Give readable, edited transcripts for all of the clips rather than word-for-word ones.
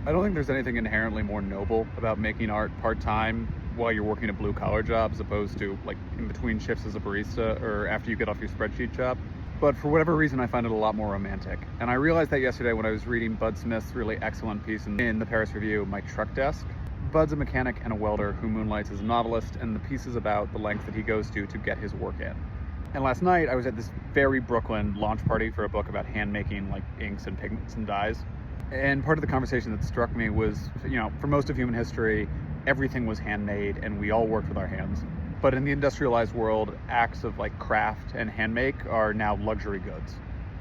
I don't think there's anything inherently more noble about making art part-time while you're working a blue-collar job as opposed to like in between shifts as a barista or after you get off your spreadsheet job. But for whatever reason, I find it a lot more romantic. And I realized that yesterday when I was reading Bud Smith's really excellent piece in the Paris Review, My Truck Desk. Bud's a mechanic and a welder who moonlights as a novelist, and the piece is about the length that he goes to get his work in. And last night I was at this very Brooklyn launch party for a book about hand making, like inks and pigments and dyes. And part of the conversation that struck me was, for most of human history, everything was handmade and we all worked with our hands. But in the industrialized world, acts of like craft and handmake are now luxury goods.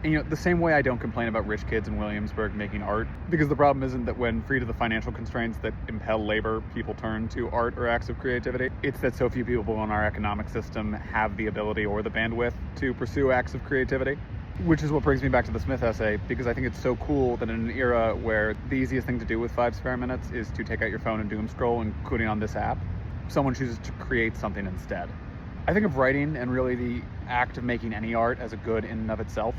And the same way I don't complain about rich kids in Williamsburg making art, because the problem isn't that when freed of the financial constraints that impel labor, people turn to art or acts of creativity. It's that so few people in our economic system have the ability or the bandwidth to pursue acts of creativity. Which is what brings me back to the Smith essay, because I think it's so cool that in an era where the easiest thing to do with 5 spare minutes is to take out your phone and doom scroll, including on this app, someone chooses to create something instead. I think of writing and really the act of making any art as a good in and of itself.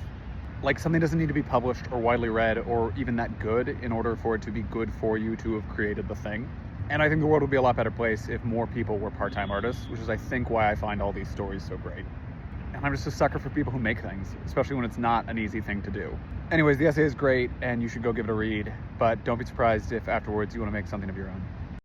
Like something doesn't need to be published or widely read or even that good in order for it to be good for you to have created the thing. And I think the world would be a lot better place if more people were part-time artists, which is I think why I find all these stories so great. And I'm just a sucker for people who make things, especially when it's not an easy thing to do. Anyways, the essay is great and you should go give it a read, but don't be surprised if afterwards you want to make something of your own.